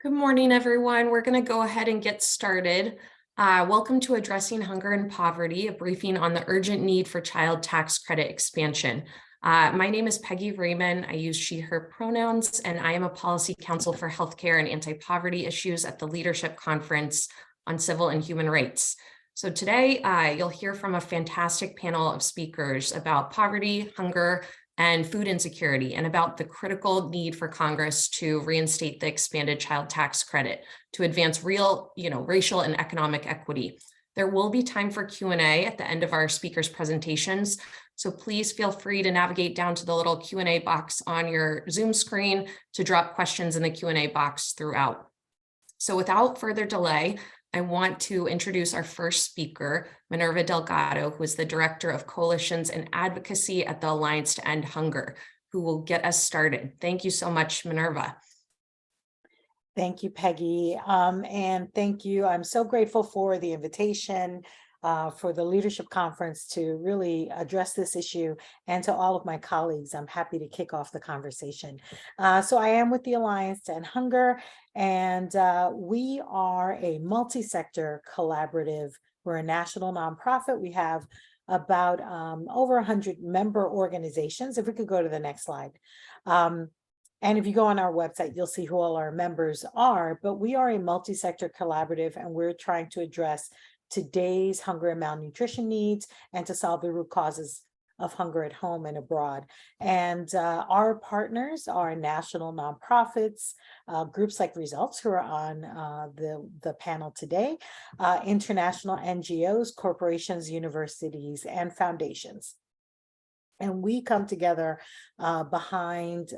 Good morning, everyone. We're going to go ahead and get started. Welcome to Addressing Hunger and Poverty, a briefing on the urgent need for child tax credit expansion. My name is Peggy Raymond. I use she, her pronouns, and I am a policy counsel for healthcare and anti-poverty issues at the Leadership Conference on Civil and Human Rights. So today, you'll hear from a fantastic panel of speakers about poverty, hunger, and food insecurity, and about the critical need for Congress to reinstate the expanded child tax credit to advance real, racial and economic equity. There will be time for Q&A at the end of our speakers' presentations, so please feel free to navigate down to the little Q&A box on your Zoom screen to drop questions in the Q&A box throughout. So without further delay, I want to introduce our first speaker, Minerva Delgado, who is the Director of Coalitions and Advocacy at the Alliance to End Hunger, who will get us started. Thank you so much, Minerva. Thank you, Peggy. And thank you. I'm so grateful for the invitation for the Leadership Conference to really address this issue, and to all of my colleagues. I'm happy to kick off the conversation. So I am with the Alliance to End Hunger, and we are a multi-sector collaborative. We're a national nonprofit. We have about over 100 member organizations. If we could go to the next slide. And if you go on our website, you'll see who all our members are, but we are a multi-sector collaborative, and we're trying to address today's hunger and malnutrition needs and to solve the root causes of hunger at home and abroad. And our partners are national nonprofits, groups like Results, who are on the panel today, international NGOs, corporations, universities, and foundations. And we come together behind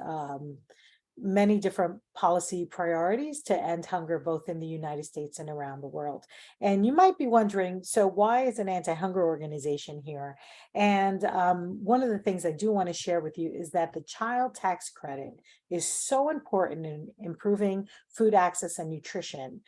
many different policy priorities to end hunger, both in the United States and around the world. And you might be wondering, so why is an anti-hunger organization here? And one of the things I do want to share with you is that the child tax credit is so important in improving food access and nutrition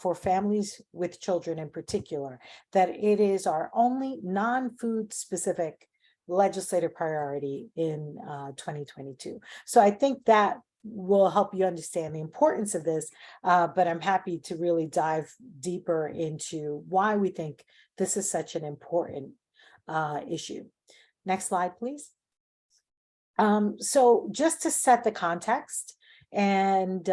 for families with children in particular, that it is our only non-food specific legislative priority in 2022. So I think that will help you understand the importance of this, but I'm happy to really dive deeper into why we think this is such an important issue. Next slide, please. So just to set the context, and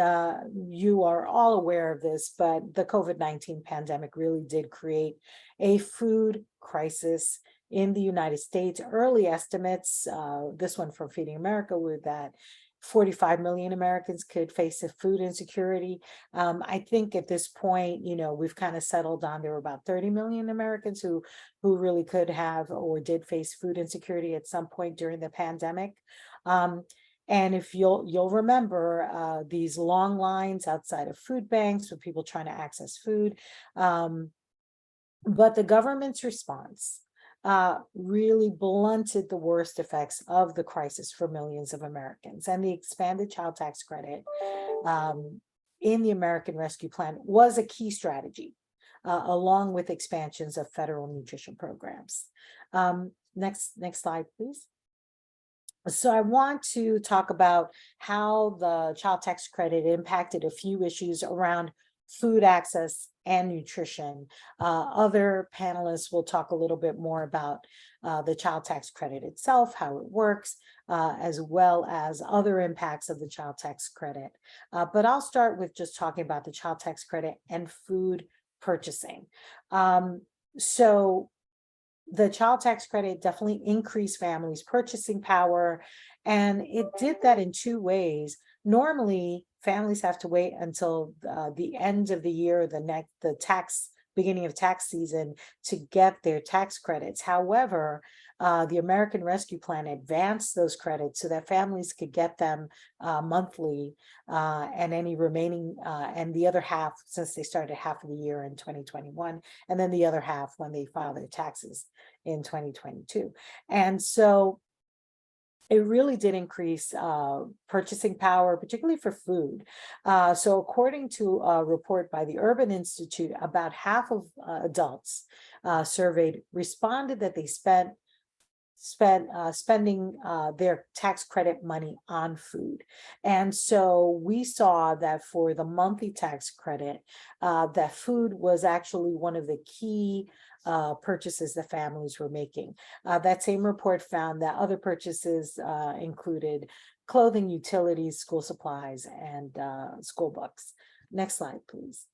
you are all aware of this, but the COVID-19 pandemic really did create a food crisis in the United States. Early estimates, this one from Feeding America, were that 45 million Americans could face a food insecurity. I think at this point, we've kind of settled on there were about 30 million Americans who really could have or did face food insecurity at some point during the pandemic. And if you'll remember these long lines outside of food banks with people trying to access food. But the government's response really blunted the worst effects of the crisis for millions of Americans. And the expanded child tax credit in the American Rescue Plan was a key strategy, along with expansions of federal nutrition programs. Next slide, please. So I want to talk about how the child tax credit impacted a few issues around food access and nutrition. Other panelists will talk a little bit more about the child tax credit itself, how it works, as well as other impacts of the child tax credit. But I'll start with just talking about the child tax credit and food purchasing. So the child tax credit definitely increased families' purchasing power, and it did that in two ways. Normally, families have to wait until the end of the year, beginning of tax season, to get their tax credits. However, the American Rescue Plan advanced those credits so that families could get them monthly, and any remaining, and the other half, since they started half of the year in 2021, and then the other half when they file their taxes in 2022. And so it really did increase purchasing power, particularly for food. So according to a report by the Urban Institute, about half of adults surveyed responded that they spent spending their tax credit money on food. And so we saw that for the monthly tax credit, that food was actually one of the key purchases that families were making. That same report found that other purchases included clothing, utilities, school supplies, and school books. Next slide, please.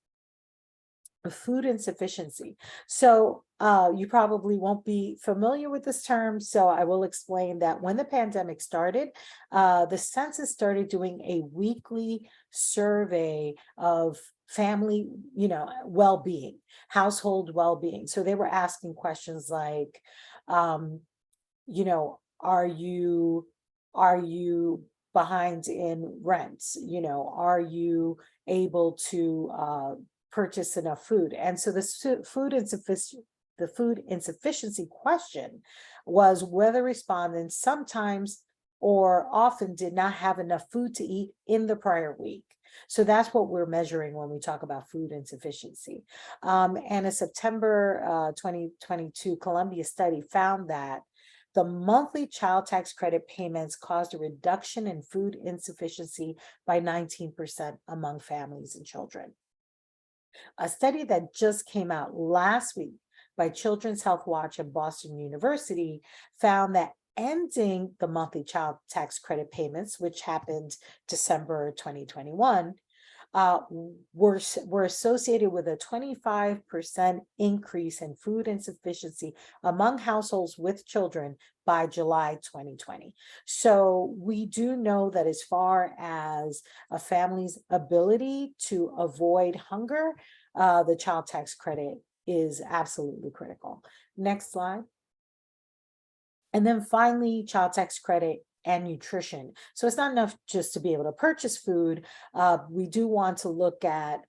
Food insufficiency. So you probably won't be familiar with this term, so I will explain that when the pandemic started, the census started doing a weekly survey of family, well-being, household well-being. So they were asking questions like, are you behind in rents? Are you able to purchase enough food? And so the food insufficiency question was whether respondents sometimes or often did not have enough food to eat in the prior week. So that's what we're measuring when we talk about food insufficiency. And a September 2022 Columbia study found that the monthly child tax credit payments caused a reduction in food insufficiency by 19% among families and children. A study that just came out last week by Children's Health Watch and Boston University found that ending the monthly child tax credit payments, which happened December 2021, were associated with a 25% increase in food insufficiency among households with children by July 2020. So we do know that as far as a family's ability to avoid hunger, the child tax credit is absolutely critical. Next slide. And then finally, child tax credit and nutrition. So it's not enough just to be able to purchase food. We do want to look at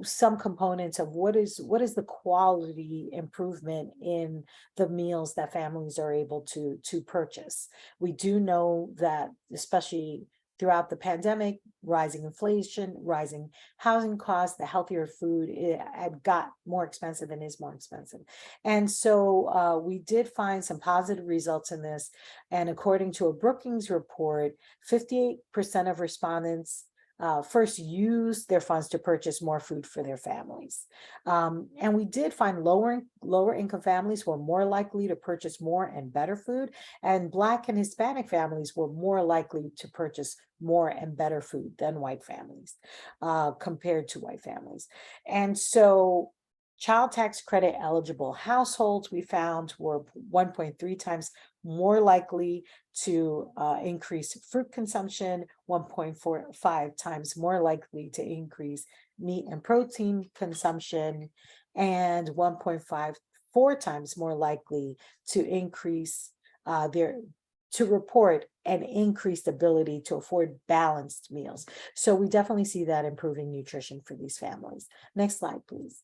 some components of what is the quality improvement in the meals that families are able to purchase. We do know that, especially throughout the pandemic, rising inflation, rising housing costs, the healthier food had got more expensive and is more expensive. And so we did find some positive results in this. And according to a Brookings report, 58% of respondents first use their funds to purchase more food for their families. And we did find lower income families were more likely to purchase more and better food, and Black and Hispanic families were more likely to purchase more and better food than white families, compared to white families. And so child tax credit eligible households, we found, were 1.3 times more likely to increase fruit consumption, 1.45 times more likely to increase meat and protein consumption, and 1.54 times more likely to increase to report an increased ability to afford balanced meals. So we definitely see that improving nutrition for these families. Next slide, please.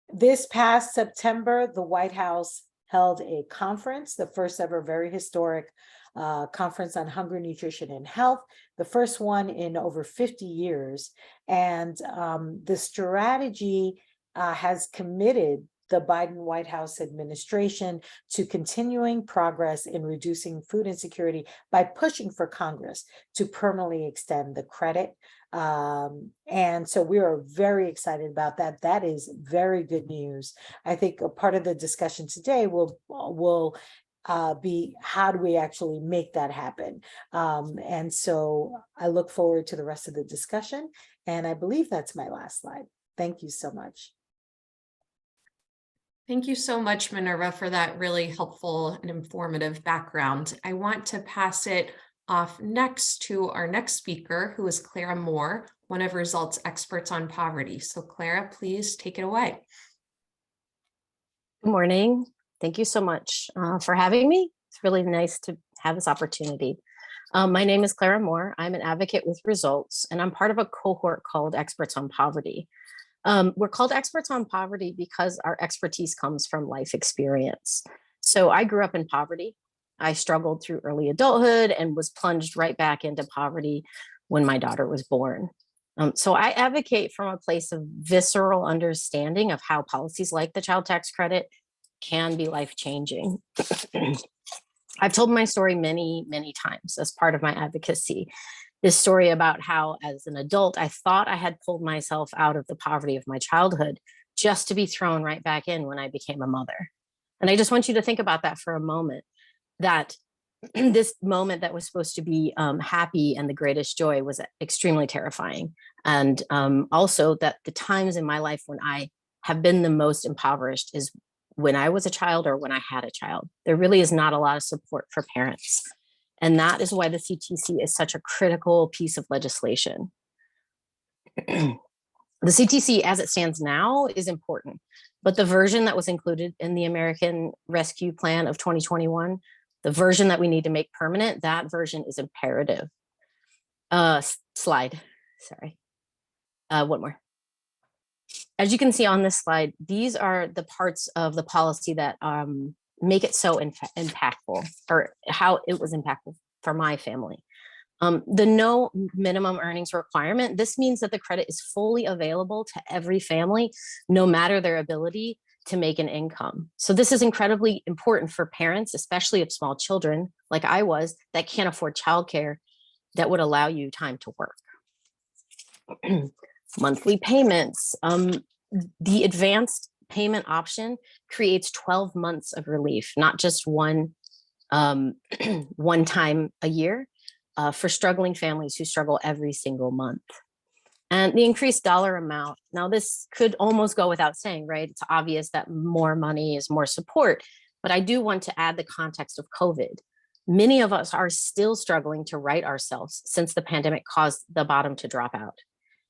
This past September, the White House held a conference, the first ever very historic conference on hunger, nutrition, and health, the first one in over 50 years. And the strategy has committed the Biden White House administration to continuing progress in reducing food insecurity by pushing for Congress to permanently extend the credit. And so we are very excited about that. That is very good news. I think a part of the discussion today will be how do we actually make that happen? And so I look forward to the rest of the discussion. And I believe that's my last slide. Thank you so much. Thank you so much, Minerva, for that really helpful and informative background. I want to pass it off next to our next speaker, who is Clara Moore, one of Results experts on poverty. So Clara, please take it away. Good morning. Thank you so much for having me. It's really nice to have this opportunity. My name is Clara Moore. I'm an advocate with Results, and I'm part of a cohort called Experts on Poverty. We're called Experts on Poverty because our expertise comes from life experience. So I grew up in poverty. I struggled through early adulthood and was plunged right back into poverty when my daughter was born. So I advocate from a place of visceral understanding of how policies like the child tax credit can be life-changing. I've told my story many, many times as part of my advocacy. This story about how, as an adult, I thought I had pulled myself out of the poverty of my childhood just to be thrown right back in when I became a mother. And I just want you to think about that for a moment, that this moment that was supposed to be happy and the greatest joy was extremely terrifying. And also that the times in my life when I have been the most impoverished is when I was a child or when I had a child. There really is not a lot of support for parents. And that is why the CTC is such a critical piece of legislation. The CTC as it stands now is important, but the version that was included in the American Rescue Plan of 2021, the version that we need to make permanent, that version is imperative. Slide, sorry. One more. As you can see on this slide, these are the parts of the policy that make it so impactful, or how it was impactful for my family. The no minimum earnings requirement, this means that the credit is fully available to every family, no matter their ability to make an income. So this is incredibly important for parents, especially of small children, like I was, that can't afford childcare, that would allow you time to work. Monthly payments. The advanced payment option creates 12 months of relief, not just one time a year, for struggling families who struggle every single month. And the increased dollar amount. Now, this could almost go without saying, right? It's obvious that more money is more support, but I do want to add the context of COVID. Many of us are still struggling to right ourselves since the pandemic caused the bottom to drop out.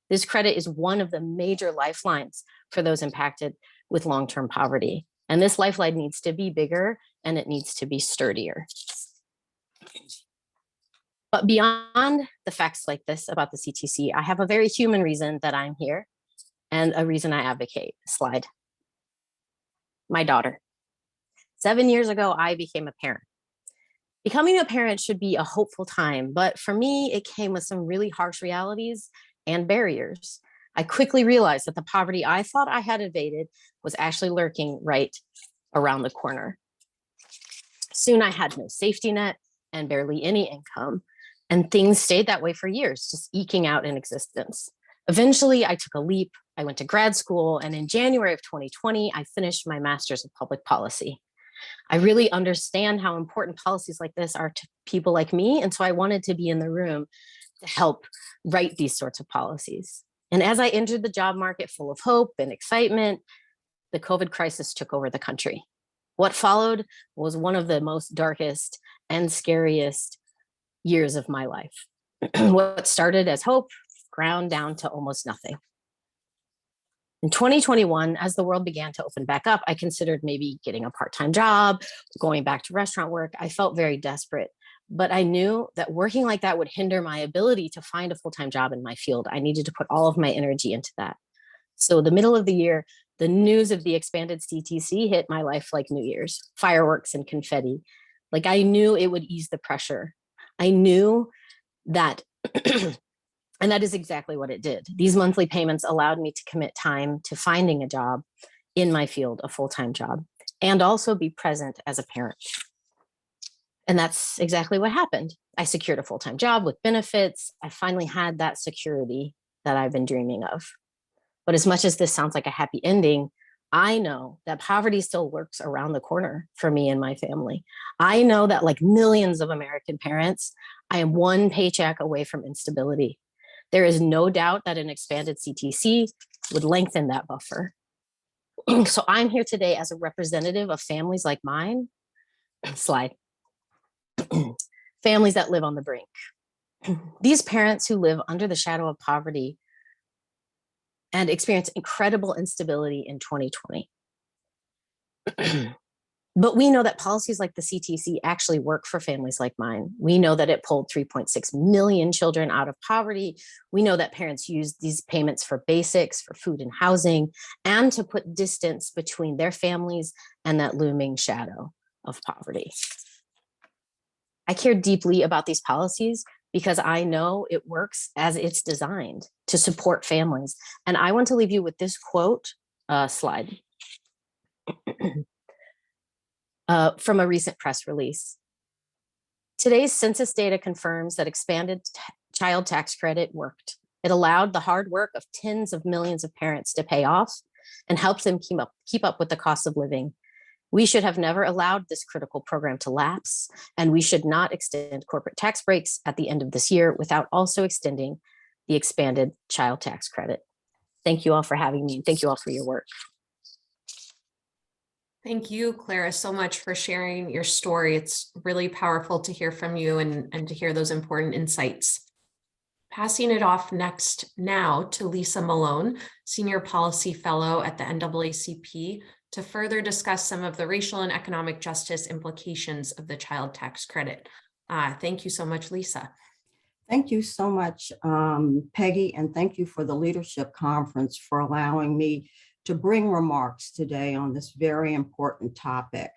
This credit is one of the major lifelines for those impacted with long-term poverty. And this lifeline needs to be bigger and it needs to be sturdier. But beyond the facts like this about the CTC, I have a very human reason that I'm here and a reason I advocate. Slide. My daughter. 7 years ago, I became a parent. Becoming a parent should be a hopeful time, but for me, it came with some really harsh realities and barriers. I quickly realized that the poverty I thought I had evaded was actually lurking right around the corner. Soon I had no safety net and barely any income, and things stayed that way for years, just eking out an existence. Eventually, I took a leap. I went to grad school, and in January of 2020, I finished my master's of public policy. I really understand how important policies like this are to people like me, and so I wanted to be in the room to help write these sorts of policies. And as I entered the job market full of hope and excitement, the COVID crisis took over the country. What followed was one of the most darkest and scariest years of my life. What started as hope ground down to almost nothing. In 2021, as the world began to open back up, I considered maybe getting a part-time job, going back to restaurant work. I felt very desperate, but I knew that working like that would hinder my ability to find a full-time job in my field. I needed to put all of my energy into that. So the middle of the year, the news of the expanded CTC hit my life like New Year's, fireworks and confetti. Like I knew it would ease the pressure. I knew that, and that is exactly what it did. These monthly payments allowed me to commit time to finding a job in my field, a full-time job, and also be present as a parent. And that's exactly what happened. I secured a full-time job with benefits. I finally had that security that I've been dreaming of. But as much as this sounds like a happy ending, I know that poverty still lurks around the corner for me and my family. I know that like millions of American parents, I am one paycheck away from instability. There is no doubt that an expanded CTC would lengthen that buffer. So I'm here today as a representative of families like mine. Slide. Families that live on the brink. These parents who live under the shadow of poverty and experience incredible instability in 2020. But we know that policies like the CTC actually work for families like mine. We know that it pulled 3.6 million children out of poverty. We know that parents use these payments for basics, for food and housing, and to put distance between their families and that looming shadow of poverty. I care deeply about these policies because I know it works as it's designed to support families. And I want to leave you with this quote, slide. from a recent press release. Today's census data confirms that expanded child tax credit worked. It allowed the hard work of tens of millions of parents to pay off and helped them keep up with the cost of living. We should have never allowed this critical program to lapse, and we should not extend corporate tax breaks at the end of this year without also extending the expanded child tax credit. Thank you all for having me, and thank you all for your work. Thank you, Clara, so much for sharing your story. It's really powerful to hear from you and to hear those important insights. Passing it off next now to Lisa Malone, Senior Policy Fellow at the NAACP, to further discuss some of the racial and economic justice implications of the child tax credit. Thank you so much, Lisa. Thank you so much, Peggy, and thank you for the Leadership Conference for allowing me to bring remarks today on this very important topic.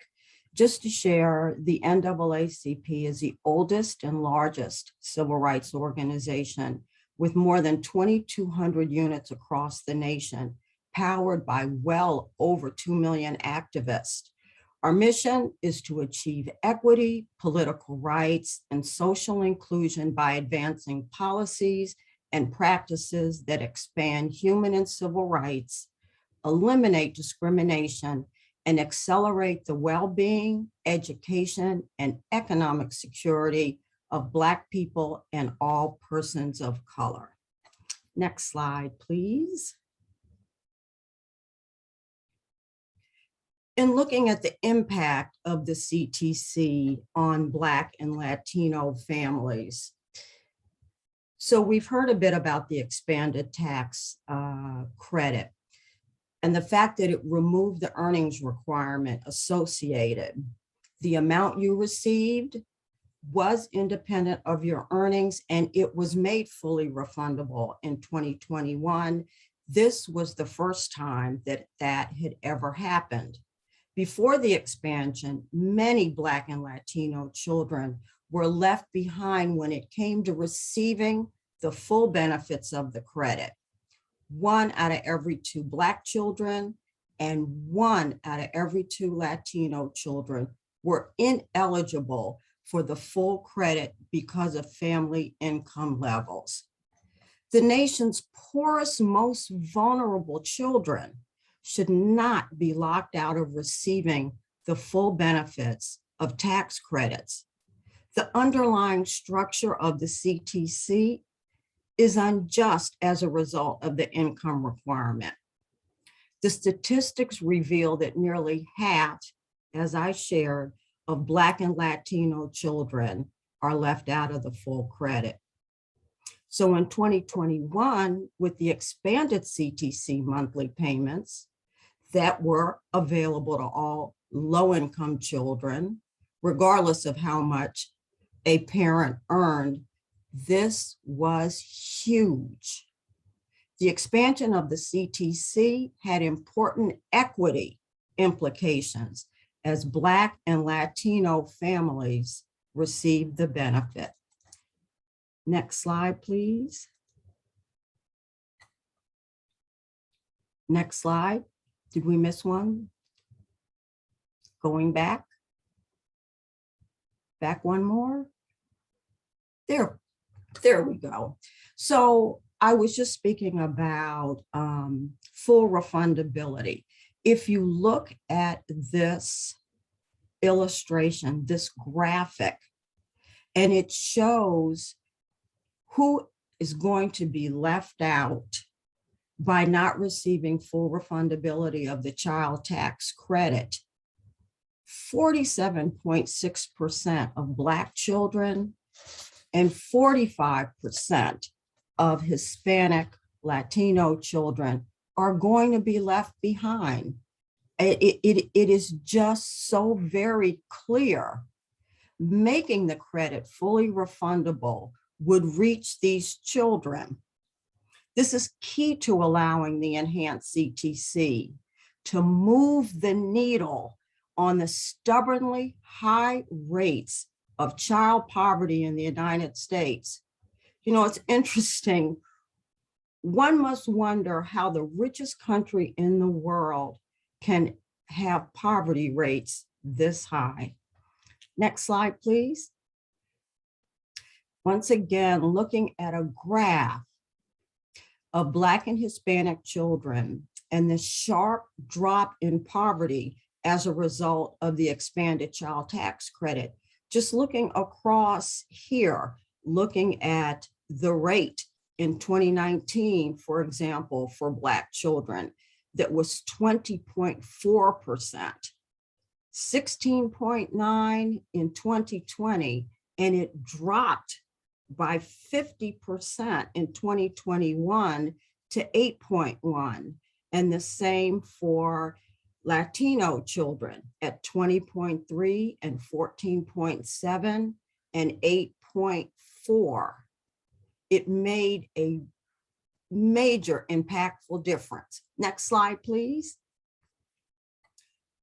Just to share, the NAACP is the oldest and largest civil rights organization with more than 2,200 units across the nation, powered by well over 2 million activists. Our mission is to achieve equity, political rights, and social inclusion by advancing policies and practices that expand human and civil rights, eliminate discrimination, and accelerate the well-being, education, and economic security of Black people and all persons of color. Next slide, please. In looking at the impact of the CTC on Black and Latino families, so we've heard a bit about the expanded tax credit and the fact that it removed the earnings requirement associated. The amount you received was independent of your earnings, and it was made fully refundable in 2021. This was the first time that that had ever happened. Before the expansion, many Black and Latino children were left behind when it came to receiving the full benefits of the credit. 1 out of every 2 Black children and 1 out of every 2 Latino children were ineligible for the full credit because of family income levels. The nation's poorest, most vulnerable children should not be locked out of receiving the full benefits of tax credits. The underlying structure of the CTC is unjust as a result of the income requirement. The statistics reveal that nearly half, as I shared, of Black and Latino children are left out of the full credit. So in 2021, with the expanded CTC monthly payments that were available to all low-income children, regardless of how much a parent earned, this was huge. The expansion of the CTC had important equity implications as Black and Latino families received the benefit. Next slide, please. Next slide. Did we miss one? Going back. Back one more. There we go. So I was just speaking about full refundability. If you look at this illustration, this graphic, and it shows who is going to be left out by not receiving full refundability of the child tax credit. 47.6% of Black children and 45% of Hispanic Latino children are going to be left behind. It is just so very clear. Making the credit fully refundable would reach these children. This is key to allowing the enhanced CTC to move the needle on the stubbornly high rates of child poverty in the United States. You know, it's interesting. One must wonder how the richest country in the world can have poverty rates this high. Next slide, please. Once again, looking at a graph of Black and Hispanic children and the sharp drop in poverty as a result of the expanded child tax credit. Just looking across here, looking at the rate in 2019, for example, for Black children, that was 20.4%, 16.9% in 2020, and it dropped by 50% in 2021 to 8.1%, and the same for Latino children at 20.3% and 14.7% and 8.4%. It made a major impactful difference. Next slide, please.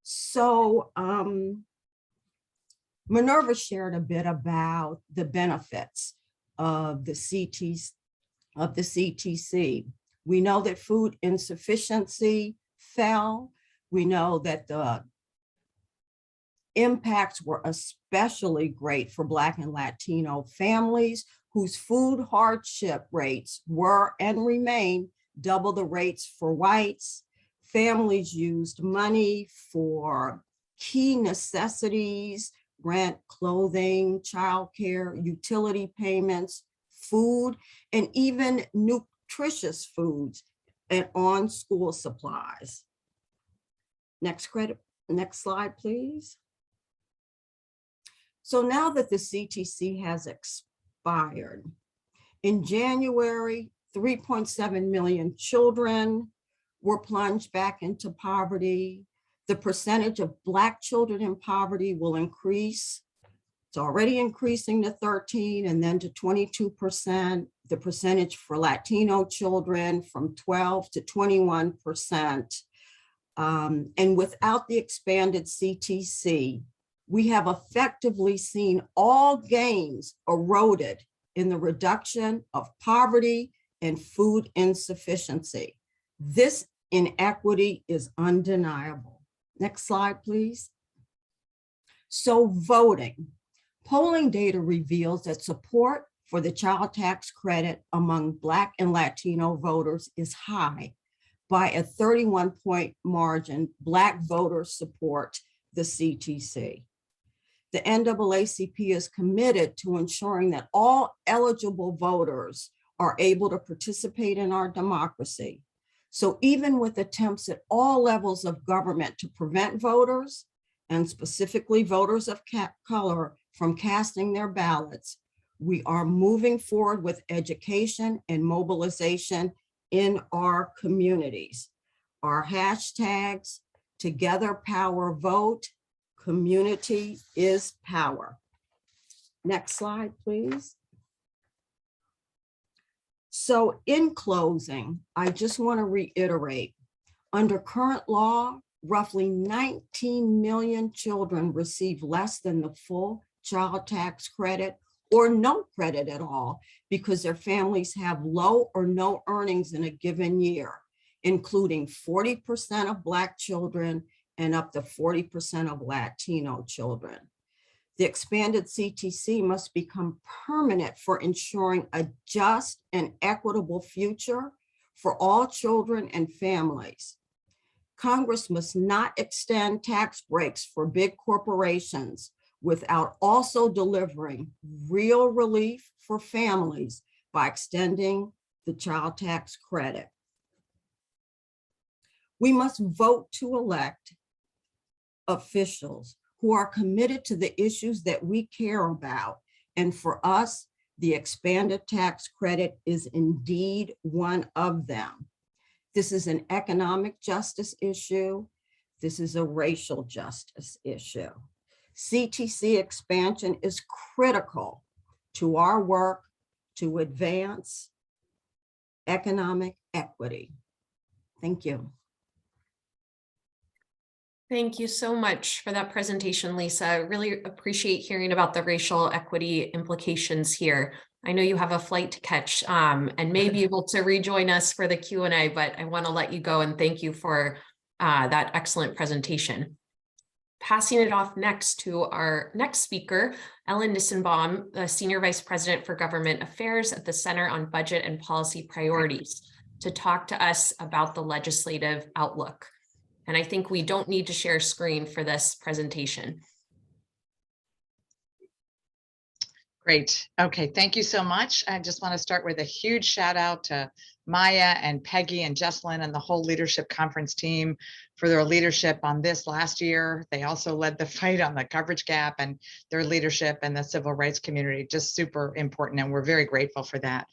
So Minerva shared a bit about the benefits of the CTC. We know that food insufficiency fell. We know that the impacts were especially great for Black and Latino families whose food hardship rates were and remain double the rates for whites. Families used money for key necessities, rent, clothing, childcare, utility payments, food, and even nutritious foods and on school supplies. Next slide, please. So now that the CTC has expired, in January, 3.7 million children were plunged back into poverty. The percentage of Black children in poverty will increase. It's already increasing to 13% and then to 22%. The percentage for Latino children from 12% to 21%. And without the expanded CTC, we have effectively seen all gains eroded in the reduction of poverty and food insufficiency. This inequity is undeniable. Next slide, please. So voting. Polling data reveals that support for the child tax credit among Black and Latino voters is high. By a 31-point margin, Black voters support the CTC. The NAACP is committed to ensuring that all eligible voters are able to participate in our democracy. So even with attempts at all levels of government to prevent voters, and specifically voters of color, from casting their ballots, we are moving forward with education and mobilization in our communities. Our hashtags, Together Power Vote, community is power. Next slide, please. So in closing, I just want to reiterate, under current law, roughly 19 million children receive less than the full child tax credit or no credit at all because their families have low or no earnings in a given year, including 40% of Black children and up to 40% of Latino children. The expanded CTC must become permanent for ensuring a just and equitable future for all children and families. Congress must not extend tax breaks for big corporations without also delivering real relief for families by extending the child tax credit. We must vote to elect officials who are committed to the issues that we care about. And for us, the expanded tax credit is indeed one of them. This is an economic justice issue. This is a racial justice issue. CTC expansion is critical to our work to advance economic equity. Thank you. Thank you so much for that presentation, Lisa. I really appreciate hearing about the racial equity implications here. I know you have a flight to catch and may be able to rejoin us for the Q&A, but I want to let you go and thank you for that excellent presentation. passing it off next to our next speaker, Ellen Nissenbaum, the Senior Vice President for Government Affairs at the Center on Budget and Policy Priorities, to talk to us about the legislative outlook. And I think we don't need to share screen for this presentation. Great. Okay, thank you so much. I just want to start with a huge shout out to Maya and Peggy and Jesselyn and the whole leadership conference team for their leadership on this last year. They also led the fight on the coverage gap, and their leadership and the civil rights community, just super important, and we're very grateful for that.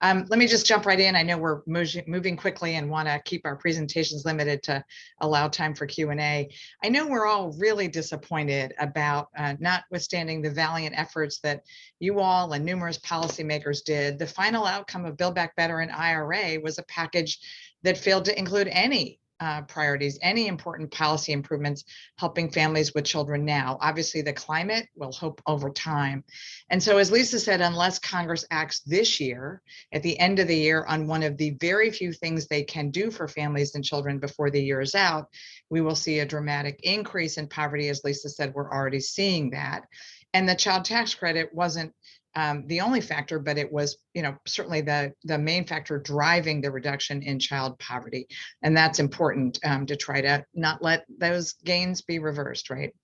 Let me just jump right in. I know we're moving quickly and want to keep our presentations limited to allow time for Q&A. I know we're all really disappointed about, notwithstanding the valiant efforts that you all and numerous policymakers did, the final outcome of Build Back Better and IRA was a package that failed to include any priorities, any important policy improvements helping families with children now. Obviously, the climate will hope over time. And so, as Lisa said, unless Congress acts this year, at the end of the year, on one of the very few things they can do for families and children before the year is out, we will see a dramatic increase in poverty. As Lisa said, we're already seeing that. And the child tax credit wasn't the only factor, but it was, certainly the main factor driving the reduction in child poverty. And that's important to try to not let those gains be reversed, right?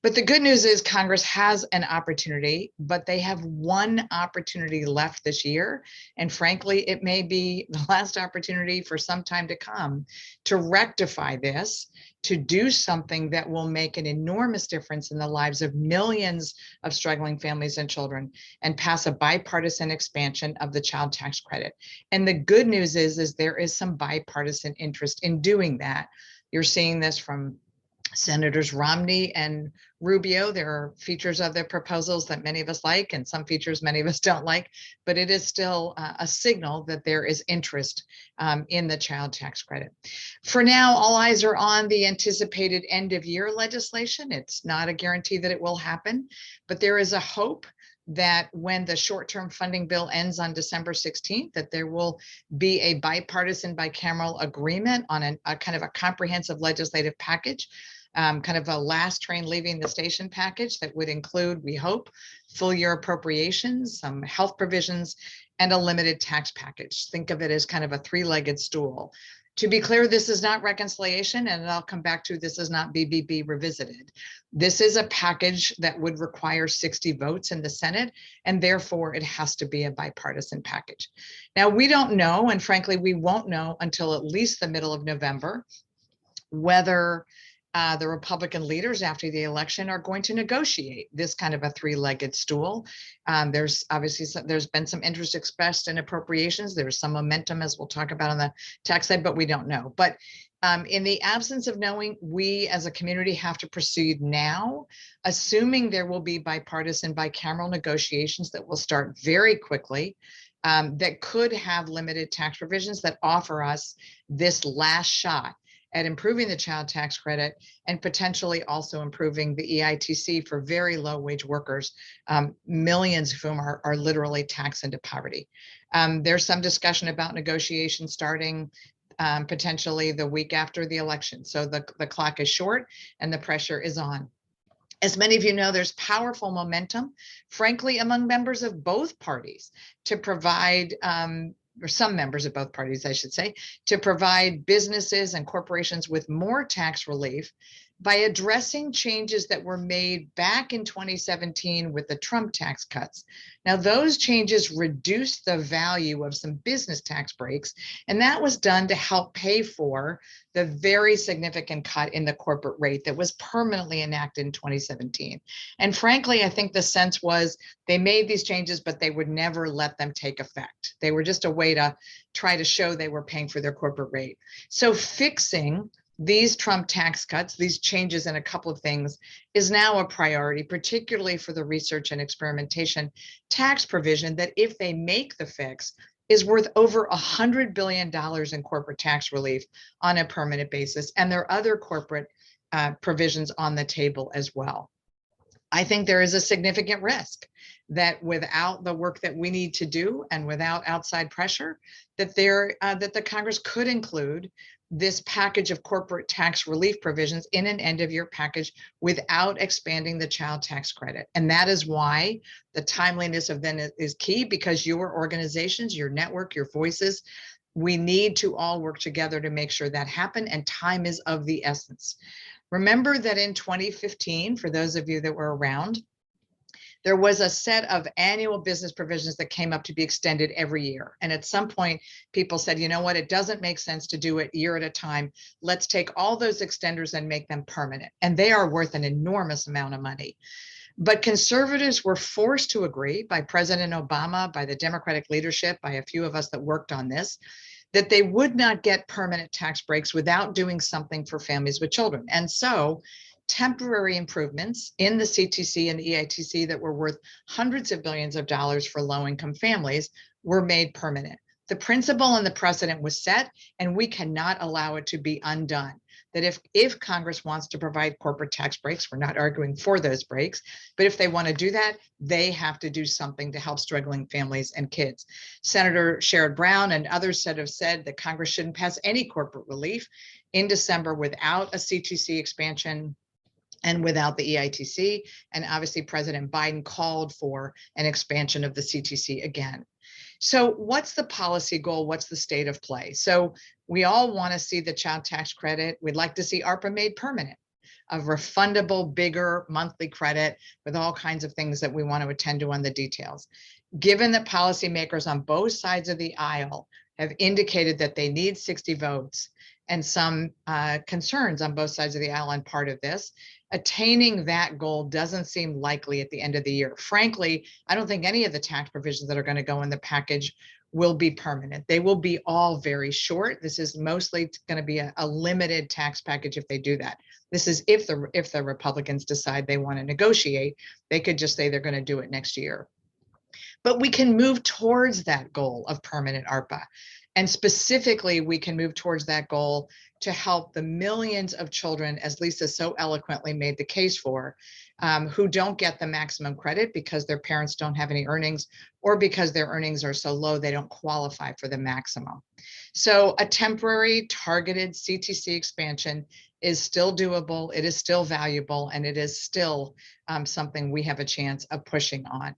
But the good news is Congress has an opportunity, but they have one opportunity left this year. And frankly, it may be the last opportunity for some time to come to rectify this, to do something that will make an enormous difference in the lives of millions of struggling families and children, and pass a bipartisan expansion of the child tax credit. And the good news is there is some bipartisan interest in doing that. You're seeing this from Senators Romney and Rubio. There are features of their proposals that many of us like, and some features many of us don't like, but it is still a signal that there is interest in the child tax credit. For now, all eyes are on the anticipated end of year legislation. It's not a guarantee that it will happen, but there is a hope that when the short-term funding bill ends on December 16th, that there will be a bipartisan bicameral agreement on a kind of a comprehensive legislative package, kind of a last train leaving the station package that would include, we hope, full year appropriations, some health provisions, and a limited tax package. Think of it as kind of a three-legged stool. To be clear, this is not reconciliation, and I'll come back to this is not BBB revisited. This is a package that would require 60 votes in the Senate, and therefore it has to be a bipartisan package. Now, we don't know, and frankly, we won't know until at least the middle of November, whether the Republican leaders after the election are going to negotiate this kind of a three-legged stool. There's been some interest expressed in appropriations. There's some momentum, as we'll talk about on the tax side, but we don't know. But in the absence of knowing, we as a community have to proceed now, assuming there will be bipartisan bicameral negotiations that will start very quickly, that could have limited tax provisions that offer us this last shot at improving the child tax credit and potentially also improving the EITC for very low wage workers, millions of whom are literally taxed into poverty. There's some discussion about negotiations starting potentially the week after the election. So the clock is short and the pressure is on. As many of you know, there's powerful momentum, frankly, among members of both parties to provide or some members of both parties, I should say, to provide businesses and corporations with more tax relief by addressing changes that were made back in 2017 with the Trump tax cuts. Now, those changes reduced the value of some business tax breaks, and that was done to help pay for the very significant cut in the corporate rate that was permanently enacted in 2017. And frankly, I think the sense was they made these changes, but they would never let them take effect. They were just a way to try to show they were paying for their corporate rate. So fixing these Trump tax cuts, these changes in a couple of things, is now a priority, particularly for the research and experimentation tax provision that, if they make the fix, is worth over $100 billion in corporate tax relief on a permanent basis. And there are other corporate provisions on the table as well. I think there is a significant risk that without the work that we need to do and without outside pressure, that the Congress could include this package of corporate tax relief provisions in an end of year package without expanding the child tax credit. And that is why the timeliness of then is key, because your organizations, your network, your voices, we need to all work together to make sure that happen, and time is of the essence. Remember that in 2015, for those of you that were around, there was a set of annual business provisions that came up to be extended every year. And at some point, people said, you know what, it doesn't make sense to do it year at a time. Let's take all those extenders and make them permanent. And they are worth an enormous amount of money. But conservatives were forced to agree by President Obama, by the Democratic leadership, by a few of us that worked on this, that they would not get permanent tax breaks without doing something for families with children. And so temporary improvements in the CTC and the EITC that were worth hundreds of billions of dollars for low-income families were made permanent. The principle and the precedent was set, and we cannot allow it to be undone. That if Congress wants to provide corporate tax breaks, we're not arguing for those breaks, but if they want to do that, they have to do something to help struggling families and kids. Senator Sherrod Brown and others have said that Congress shouldn't pass any corporate relief in December without a CTC expansion and without the EITC. And obviously President Biden called for an expansion of the CTC again. So what's the policy goal? What's the state of play? So we all want to see the child tax credit. We'd like to see ARPA made permanent, a refundable, bigger monthly credit with all kinds of things that we want to attend to on the details. Given that policymakers on both sides of the aisle have indicated that they need 60 votes and some concerns on both sides of the aisle on part of this, attaining that goal doesn't seem likely at the end of the year. Frankly, I don't think any of the tax provisions that are going to go in the package will be permanent. They will be all very short. This is mostly going to be a limited tax package if they do that. This is if the Republicans decide they want to negotiate, they could just say they're going to do it next year. But we can move towards that goal of permanent ARPA. And specifically, we can move towards that goal to help the millions of children, as Lisa so eloquently made the case for, who don't get the maximum credit because their parents don't have any earnings, or because their earnings are so low they don't qualify for the maximum. So a temporary targeted CTC expansion is still doable, it is still valuable, and it is still something we have a chance of pushing on.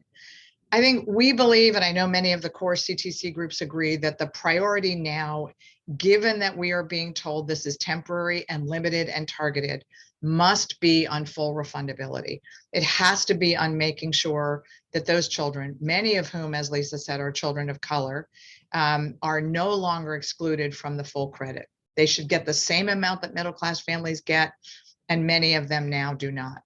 I think we believe, and I know many of the core CTC groups agree, that the priority now, given that we are being told this is temporary and limited and targeted, must be on full refundability. It has to be on making sure that those children, many of whom, as Lisa said, are children of color, are no longer excluded from the full credit. They should get the same amount that middle-class families get, and many of them now do not.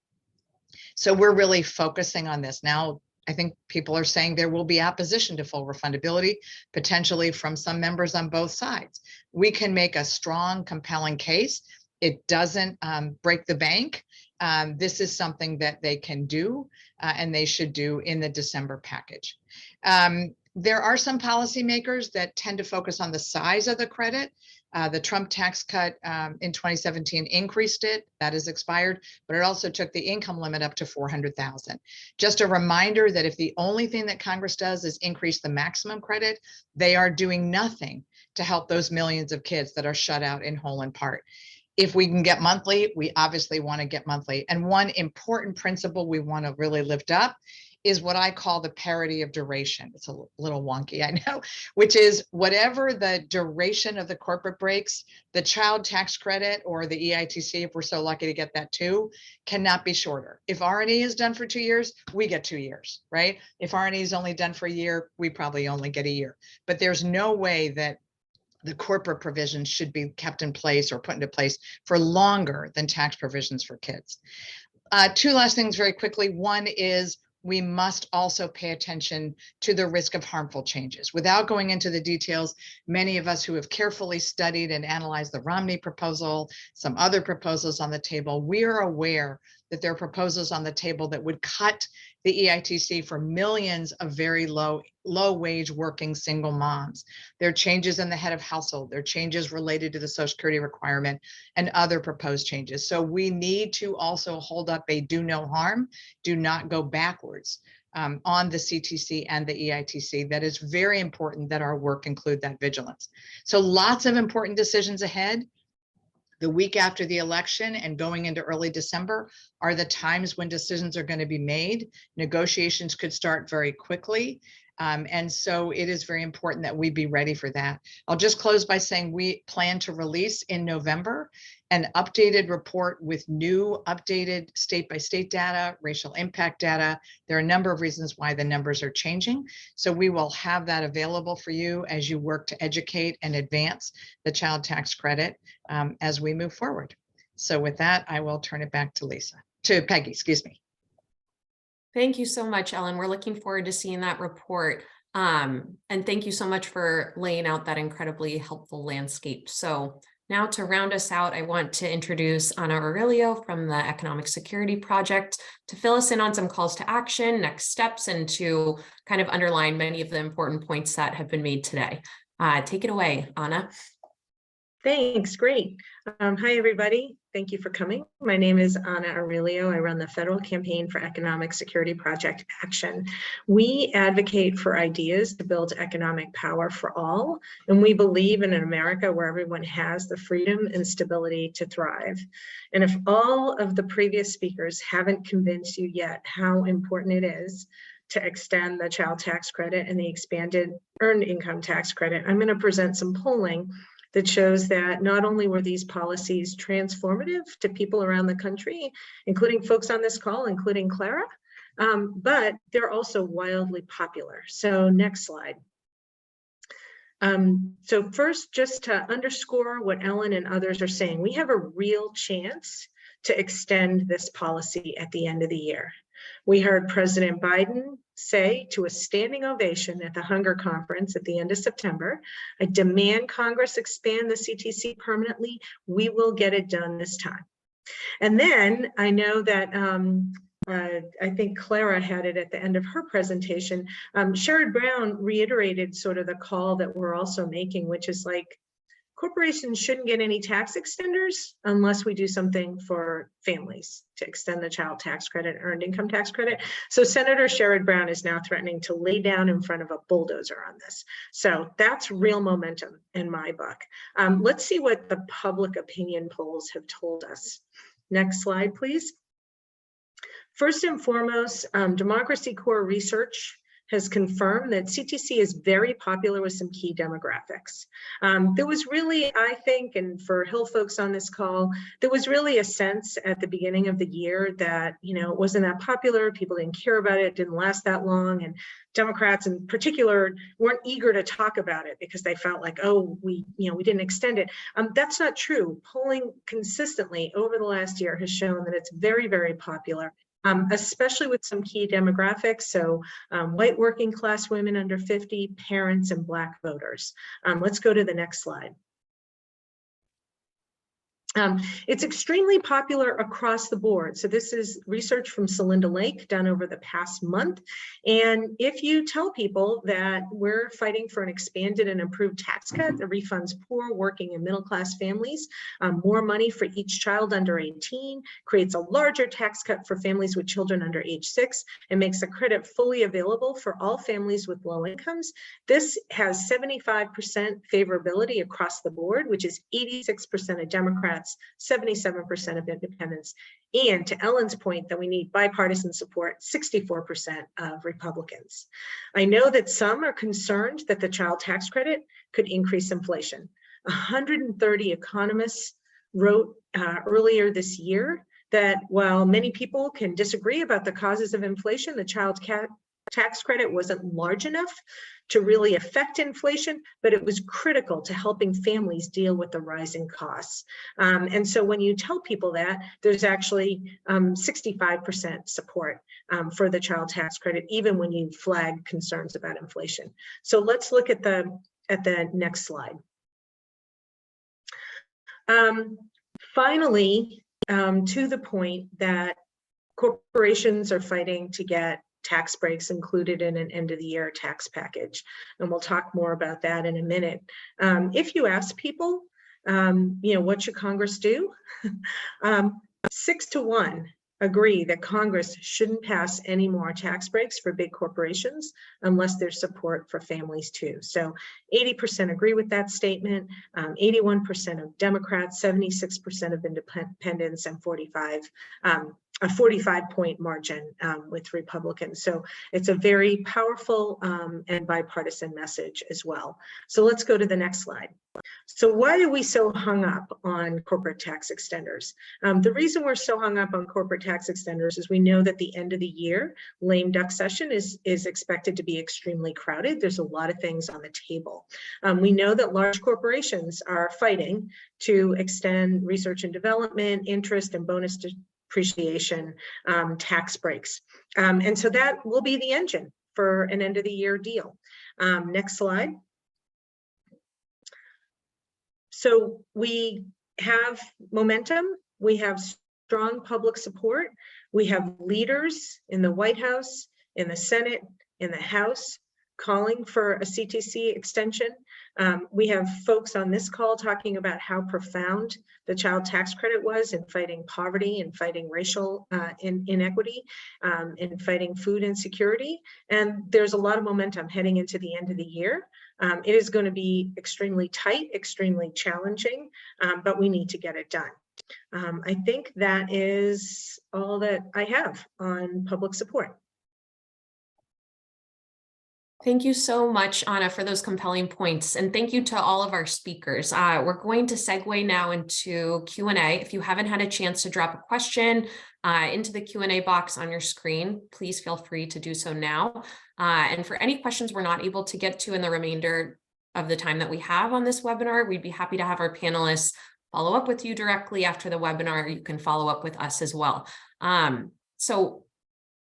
So we're really focusing on this. Now, I think people are saying there will be opposition to full refundability, potentially from some members on both sides. We can make a strong, compelling case. It doesn't break the bank. This is something that they can do, and they should do in the December package. There are some policymakers that tend to focus on the size of the credit. The Trump tax cut in 2017 increased it, that is expired, but it also took the income limit up to $400,000. Just a reminder that if the only thing that Congress does is increase the maximum credit, they are doing nothing to help those millions of kids that are shut out in whole and part. If we can get monthly, we obviously want to get monthly. And one important principle we want to really lift up is what I call the parity of duration. It's a little wonky, I know, which is whatever the duration of the corporate breaks, the child tax credit or the EITC, if we're so lucky to get that too, cannot be shorter. If R&E is done for 2 years, we get 2 years, right? If R&E is only done for a year, we probably only get a year. But there's no way that the corporate provisions should be kept in place or put into place for longer than tax provisions for kids. Two last things very quickly. One is we must also pay attention to the risk of harmful changes. Without going into the details, many of us who have carefully studied and analyzed the Romney proposal, some other proposals on the table, we are aware that there are proposals on the table that would cut the EITC for millions of very low wage working single moms. There are changes in the head of household. There are changes related to the Social Security requirement and other proposed changes. So we need to also hold up a do no harm, do not go backwards on the CTC and the EITC. That is very important that our work include that vigilance. So lots of important decisions ahead. The week after the election and going into early December are the times when decisions are going to be made. Negotiations could start very quickly. And so it is very important that we be ready for that. I'll just close by saying we plan to release in November an updated report with new updated state-by-state data, racial impact data. There are a number of reasons why the numbers are changing. So we will have that available for you as you work to educate and advance the child tax credit as we move forward. So with that, I will turn it back to Peggy, excuse me. Thank you so much, Ellen. We're looking forward to seeing that report. And thank you so much for laying out that incredibly helpful landscape. So now to round us out, I want to introduce Ana Aurelio from the Economic Security Project to fill us in on some calls to action, next steps, and to kind of underline many of the important points that have been made today. Take it away, Ana. Thanks, great. Hi, everybody. Thank you for coming. My name is Ana Aurelio. I run the Federal Campaign for Economic Security Project Action. We advocate for ideas to build economic power for all, and we believe in an America where everyone has the freedom and stability to thrive. And if all of the previous speakers haven't convinced you yet how important it is to extend the child tax credit and the expanded earned income tax credit, I'm going to present some polling that shows that not only were these policies transformative to people around the country, including folks on this call, including Clara, but they're also wildly popular. So next slide. So first, just to underscore what Ellen and others are saying, we have a real chance to extend this policy at the end of the year. We heard President Biden say to a standing ovation at the Hunger Conference at the end of September, I demand Congress expand the CTC permanently. We will get it done this time. And then I know that I think Clara had it at the end of her presentation. Sherrod Brown reiterated sort of the call that we're also making, which is like, corporations shouldn't get any tax extenders unless we do something for families to extend the child tax credit, earned income tax credit. So Senator Sherrod Brown is now threatening to lay down in front of a bulldozer on this. So that's real momentum in my book. Let's see what the public opinion polls have told us. Next slide, please. First and foremost, Democracy Corps research has confirmed that CTC is very popular with some key demographics. There was really, I think, and for Hill folks on this call, there was really a sense at the beginning of the year that, it wasn't that popular, people didn't care about it, didn't last that long, and Democrats in particular weren't eager to talk about it because they felt like, oh, we didn't extend it. That's not true. Polling consistently over the last year has shown that it's very, very popular. Especially with some key demographics. So white working class women under 50, parents, and Black voters. Let's go to the next slide. It's extremely popular across the board. So this is research from Celinda Lake done over the past month. And if you tell people that we're fighting for an expanded and improved tax cut that refunds poor, working, and middle-class families, more money for each child under 18, creates a larger tax cut for families with children under age 6, and makes the credit fully available for all families with low incomes, this has 75% favorability across the board, which is 86% of Democrats, 77% of independents, and to Ellen's point that we need bipartisan support, 64% of Republicans. I know that some are concerned that the child tax credit could increase inflation. 130 economists wrote earlier this year that while many people can disagree about the causes of inflation, the child tax credit wasn't large enough to really affect inflation, but it was critical to helping families deal with the rising costs. And so when you tell people that, there's actually 65% support for the child tax credit, even when you flag concerns about inflation. So let's look at the next slide. Finally, to the point that corporations are fighting to get tax breaks included in an end of the year tax package. And we'll talk more about that in a minute. If you ask people, what should Congress do? 6 to 1 agree that Congress shouldn't pass any more tax breaks for big corporations unless there's support for families too. So 80% agree with that statement, 81% of Democrats, 76% of independents, and a 45-point margin with Republicans. So it's a very powerful and bipartisan message as well. So let's go to the next slide. So why are we so hung up on corporate tax extenders? The reason we're so hung up on corporate tax extenders is we know that the end of the year lame duck session is expected to be extremely crowded. There's a lot of things on the table. We know that large corporations are fighting to extend research and development, interest, and bonus depreciation tax breaks. And so that will be the engine for an end of the year deal. Next slide. So we have momentum, we have strong public support, we have leaders in the White House, in the Senate, in the House calling for a CTC extension. We have folks on this call talking about how profound the child tax credit was in fighting poverty and fighting racial inequity, in fighting food insecurity. And there's a lot of momentum heading into the end of the year. It is going to be extremely tight, extremely challenging, but we need to get it done. I think that is all that I have on public support. Thank you so much, Anna, for those compelling points. And thank you to all of our speakers. We're going to segue now into Q&A. If you haven't had a chance to drop a question into the Q&A box on your screen, please feel free to do so now. And for any questions we're not able to get to in the remainder of the time that we have on this webinar, we'd be happy to have our panelists follow up with you directly after the webinar. You can follow up with us as well. So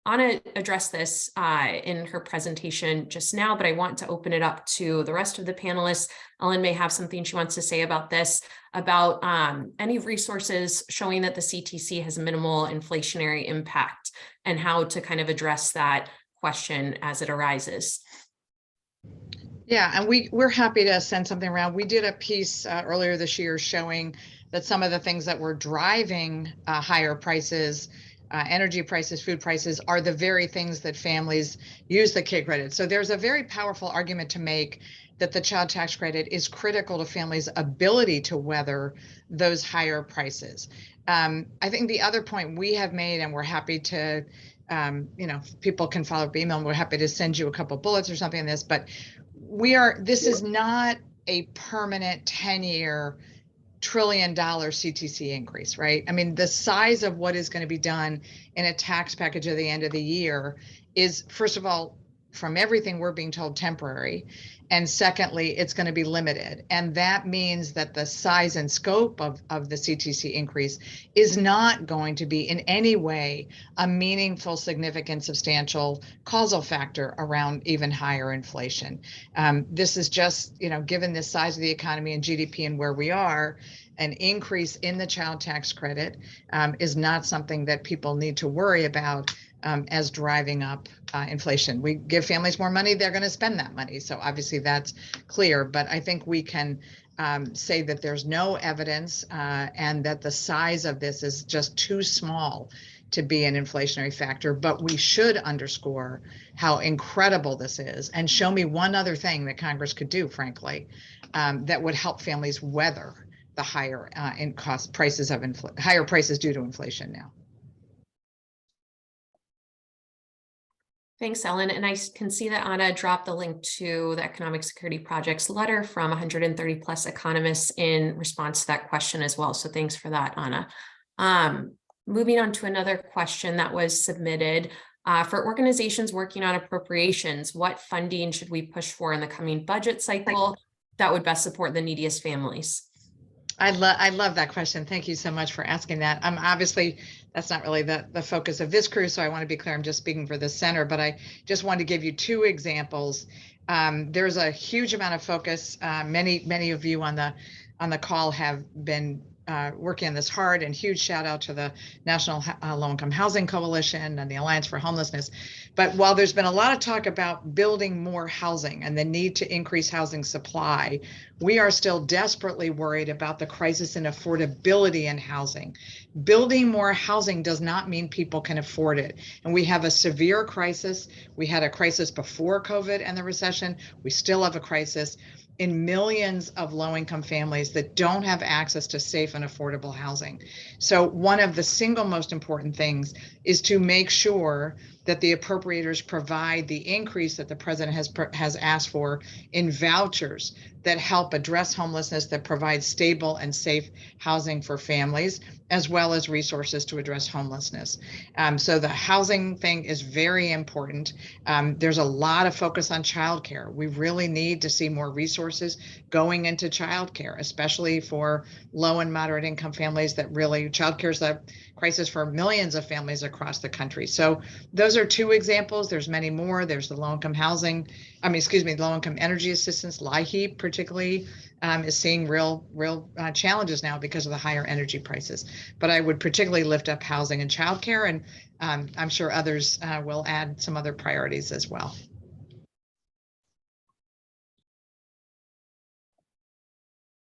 Anna addressed this in her presentation just now, but I want to open it up to the rest of the panelists. Ellen may have something she wants to say about this, about any resources showing that the CTC has minimal inflationary impact and how to kind of address that question as it arises. Yeah, and we're happy to send something around. We did a piece earlier this year showing that some of the things that were driving higher prices, energy prices, food prices, are the very things that families use the kid credit. So there's a very powerful argument to make that the child tax credit is critical to families' ability to weather those higher prices. I think the other point we have made, and we're happy to, people can follow up email, and we're happy to send you a couple bullets or something on this, but this is not a permanent 10-year trillion dollar CTC increase, right? I mean, the size of what is going to be done in a tax package at the end of the year is, first of all, from everything we're being told, temporary. And secondly, it's going to be limited. And that means that the size and scope of the CTC increase is not going to be in any way a meaningful, significant, substantial causal factor around even higher inflation. This is just, given the size of the economy and GDP and where we are, an increase in the child tax credit is not something that people need to worry about as driving up inflation. We give families more money, they're going to spend that money. So obviously that's clear, but I think we can say that there's no evidence and that the size of this is just too small to be an inflationary factor. But we should underscore how incredible this is and show me one other thing that Congress could do, frankly, that would help families weather the higher higher prices due to inflation now. Thanks, Ellen. And I can see that Anna dropped the link to the Economic Security Project's letter from 130 plus economists in response to that question as well. So thanks for that, Anna. Moving on to another question that was submitted. For organizations working on appropriations, what funding should we push for in the coming budget cycle that would best support the neediest families? I love that question. Thank you so much for asking that. Obviously, that's not really the focus of this crew, so I want to be clear, I'm just speaking for the center, but I just wanted to give you two examples. There's a huge amount of focus. Many of you on the call have been working on this hard, and huge shout out to the National Low Income Housing Coalition and the Alliance for Homelessness. But while there's been a lot of talk about building more housing and the need to increase housing supply, we are still desperately worried about the crisis in affordability in housing. Building more housing does not mean people can afford it. And we have a severe crisis. We had a crisis before COVID and the recession. We still have a crisis in millions of low-income families that don't have access to safe and affordable housing. So one of the single most important things is to make sure that the appropriators provide the increase that the president has asked for in vouchers that help address homelessness, that provide stable and safe housing for families, as well as resources to address homelessness. So the housing thing is very important. There's a lot of focus on childcare. We really need to see more resources going into childcare, especially for low and moderate income families that really, childcare is a crisis for millions of families across the country. So those are two examples. There's many more. There's the low-income housing, low-income energy assistance, LIHEAP particularly, is seeing real challenges now because of the higher energy prices. But I would particularly lift up housing and childcare, and I'm sure others will add some other priorities as well.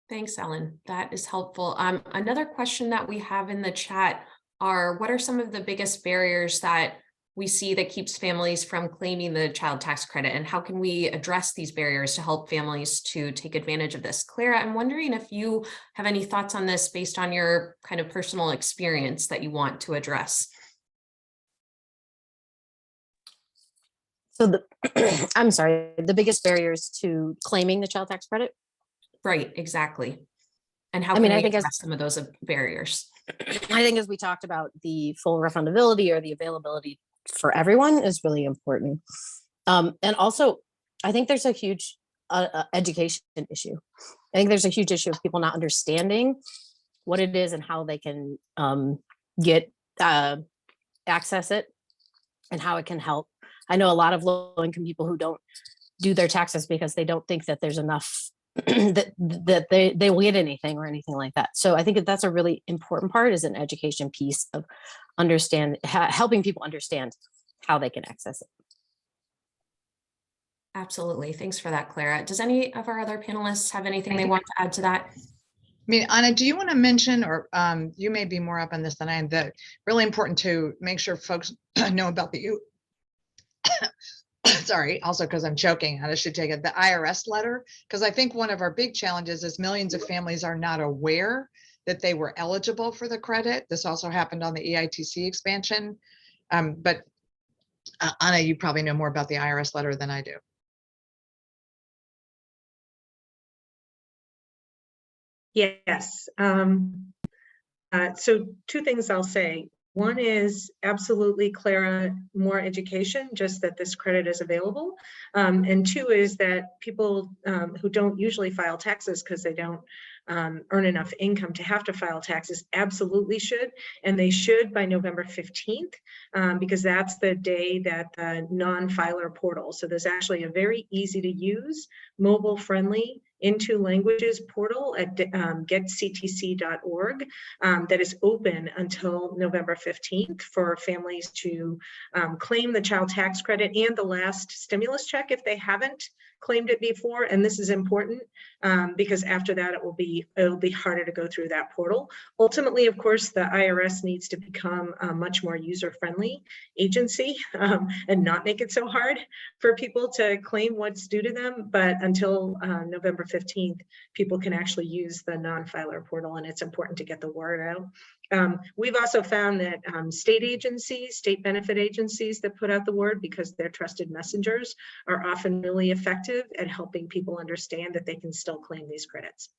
Thanks, Ellen. That is helpful. Another question that we have in the chat are, what are some of the biggest barriers that we see that keeps families from claiming the child tax credit, and how can we address these barriers to help families to take advantage of this? Clara, I'm wondering if you have any thoughts on this based on your kind of personal experience that you want to address. So I'm sorry, the biggest barriers to claiming the child tax credit? Right, exactly. And how I mean, can I we think address some of those barriers? I think as we talked about, the full refundability or the availability for everyone is really important. And also, I think there's a huge education issue. I think there's a huge issue of people not understanding what it is and how they can access it and how it can help. I know a lot of low-income people who don't do their taxes because they don't think that there's enough that they will get anything or anything like that. So I think that that's a really important part, is an education piece of helping people understand how they can access it. Absolutely. Thanks for that, Clara. Does any of our other panelists have anything they want to add to that? I mean, Anna, do you want to mention, or you may be more up on this than I am, that really important to make sure folks know about the sorry, also because I'm choking, I should take it, the IRS letter, because I think one of our big challenges is millions of families are not aware that they were eligible for the credit. This also happened on the EITC expansion. But Anna, you probably know more about the IRS letter than I do. Yes. So two things I'll say. One is absolutely, Clara, more education, just that this credit is available. And two is that people who don't usually file taxes because they don't earn enough income to have to file taxes absolutely should. And they should by November 15th, because that's the day that the non-filer portal. So there's actually a very easy to use, mobile friendly, into languages portal at getctc.org that is open until November 15th for families to claim the child tax credit and the last stimulus check if they haven't claimed it before. And this is important because after that it'll be harder to go through that portal. Ultimately, of course, the IRS needs to become a much more user-friendly agency and not make it so hard for people to claim what's due to them. But until November 15th, people can actually use the non-filer portal, and it's important to get the word out. We've also found that state agencies, state benefit agencies that put out the word, because they're trusted messengers, are often really effective at helping people understand that they can still claim these credits.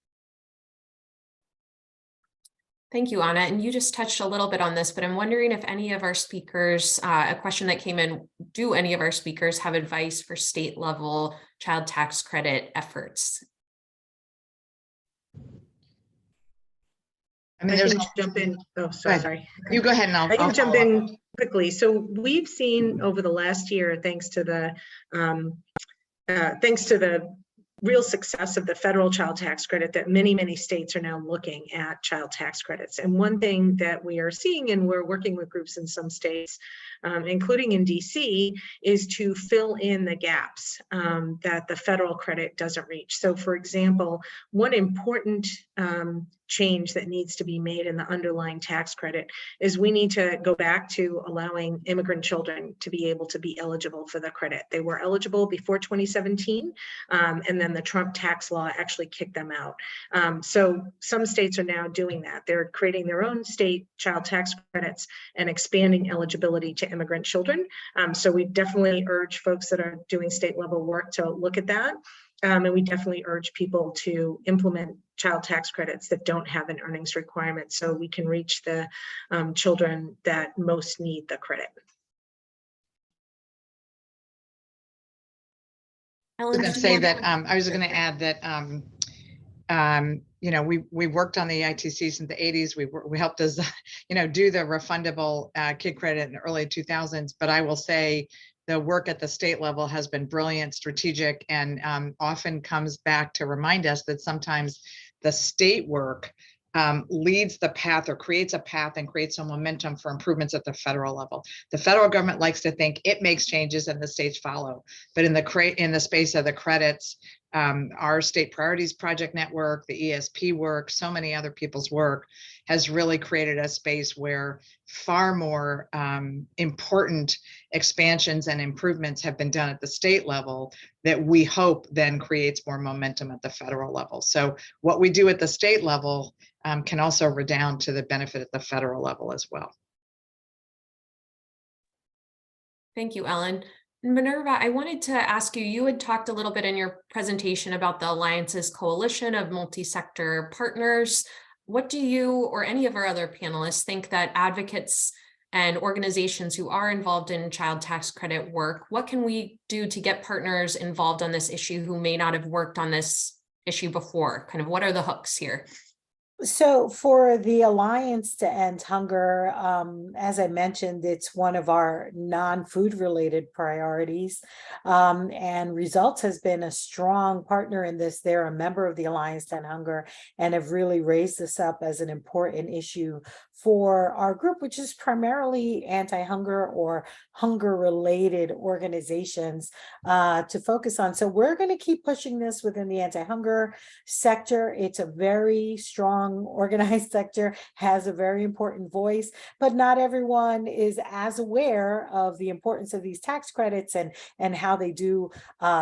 Thank you, Anna. And you just touched a little bit on this, but I'm wondering if any of our speakers, a question that came in, do any of our speakers have advice for state level child tax credit efforts? I mean, I can jump in. Oh, sorry. You go ahead and I can jump in quickly. So we've seen over the last year, thanks to the real success of the federal child tax credit that many states are now looking at child tax credits. And one thing that we are seeing, and we're working with groups in some states, including in DC, is to fill in the gaps that the federal credit doesn't reach. So for example, one important change that needs to be made in the underlying tax credit is we need to go back to allowing immigrant children to be able to be eligible for the credit. They were eligible before 2017, and then the Trump tax law actually kicked them out. So some states are now doing that. They're creating their own state child tax credits and expanding eligibility to immigrant children. So we definitely urge folks that are doing state level work to look at that. And we definitely urge people to implement child tax credits that don't have an earnings requirement so we can reach the children that most need the credit. Ellen, I was did going you to say want that I was going to add that you know, we worked on the ITC since the 80s. We helped us, you know, do the refundable kid credit in the early 2000s. But I will say the work at the state level has been brilliant, strategic, and often comes back to remind us that sometimes the state work leads the path or creates a path and creates some momentum for improvements at the federal level. The federal government likes to think it makes changes and the states follow. But in the space of the credits, our state priorities project network, the ESP work, so many other people's work has really created a space where far more important expansions and improvements have been done at the state level that we hope then creates more momentum at the federal level. So what we do at the state level can also redound to the benefit at the federal level as well. Thank you, Ellen. Minerva, I wanted to ask you, you had talked a little bit in your presentation about the Alliance's coalition of multi-sector partners. What do you or any of our other panelists think that advocates and organizations who are involved in child tax credit work, what can we do to get partners involved on this issue who may not have worked on this issue before? Kind of what are the hooks here? So for the Alliance to End Hunger, as I mentioned, it's one of our non-food related priorities, and Results has been a strong partner in this. They're a member of the Alliance to End Hunger and have really raised this up as an important issue for our group, which is primarily anti-hunger or hunger-related organizations to focus on. So we're going to keep pushing this within the anti-hunger sector. It's a very strong organized sector, has a very important voice, but not everyone is as aware of the importance of these tax credits and how they do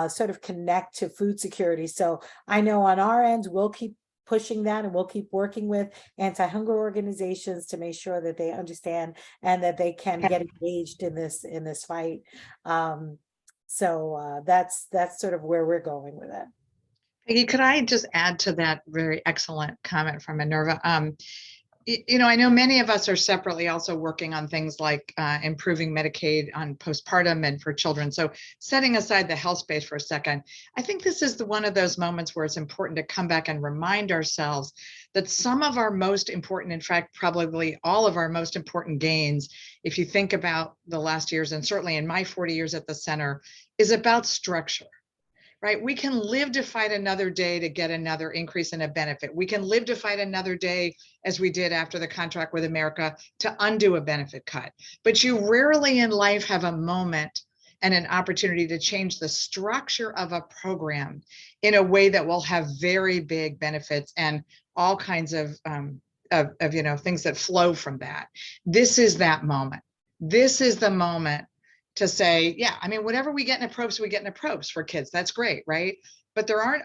sort of connect to food security. So I know on our end, we'll keep pushing that, and we'll keep working with anti-hunger organizations to make sure that they understand and that they can get engaged in this fight. So that's sort of where we're going with it. Peggy, could I just add to that very excellent comment from Minerva? You know, I know many of us are separately also working on things like improving Medicaid on postpartum and for children. So setting aside the health space for a second, I think this is one of those moments where it's important to come back and remind ourselves that some of our most important, in fact, probably all of our most important gains, if you think about the last years, and certainly in my 40 years at the center, is about structure. Right? We can live to fight another day to get another increase in a benefit. We can live to fight another day, as we did after the contract with America, to undo a benefit cut. But you rarely in life have a moment and an opportunity to change the structure of a program in a way that will have very big benefits and all kinds of you know, things that flow from that. This is that moment. This is the moment to say, yeah, I mean, whatever we get in approach, we get in approach for kids. That's great, right? But there aren't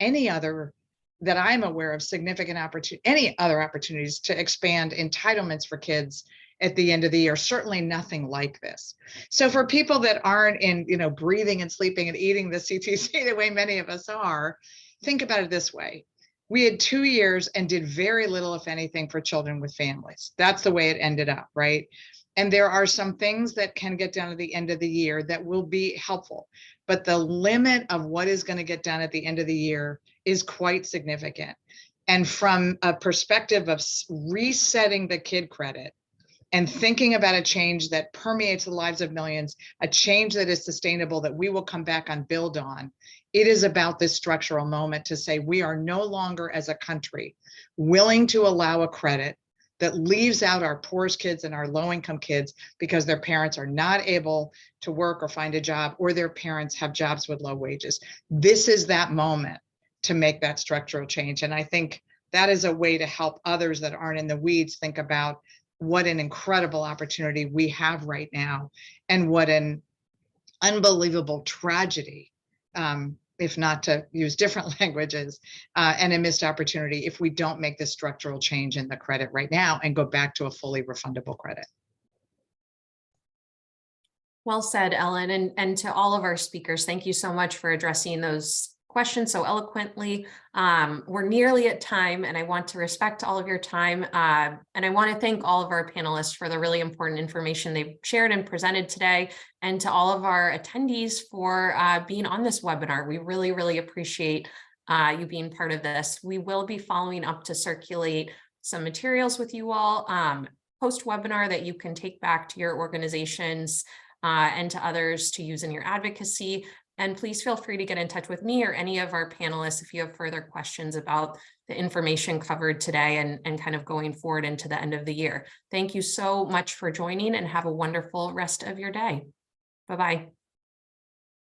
any other that I'm aware of significant any other opportunities to expand entitlements for kids at the end of the year. Certainly nothing like this. So for people that aren't in, you know, breathing and sleeping and eating the CTC the way many of us are, think about it this way. We had 2 years and did very little, if anything, for children with families. That's the way it ended up, right? And there are some things that can get done at the end of the year that will be helpful, but the limit of what is going to get done at the end of the year is quite significant. And from a perspective of resetting the kid credit and thinking about a change that permeates the lives of millions, a change that is sustainable, that we will come back and build on. It is about this structural moment to say we are no longer as a country willing to allow a credit that leaves out our poorest kids and our low-income kids because their parents are not able to work or find a job, or their parents have jobs with low wages. This is that moment to make that structural change. And I think that is a way to help others that aren't in the weeds think about what an incredible opportunity we have right now, and what an unbelievable tragedy, if not to use different languages, and a missed opportunity if we don't make this structural change in the credit right now and go back to a fully refundable credit. Well said, Ellen, and to all of our speakers, thank you so much for addressing those questions so eloquently. We're nearly at time, and I want to respect all of your time. And I want to thank all of our panelists for the really important information they've shared and presented today, and to all of our attendees for being on this webinar. We really, really appreciate you being part of this. We will be following up to circulate some materials with you all post-webinar that you can take back to your organizations and to others to use in your advocacy. And please feel free to get in touch with me or any of our panelists if you have further questions about the information covered today and kind of going forward into the end of the year. Thank you so much for joining, and have a wonderful rest of your day. Bye-bye.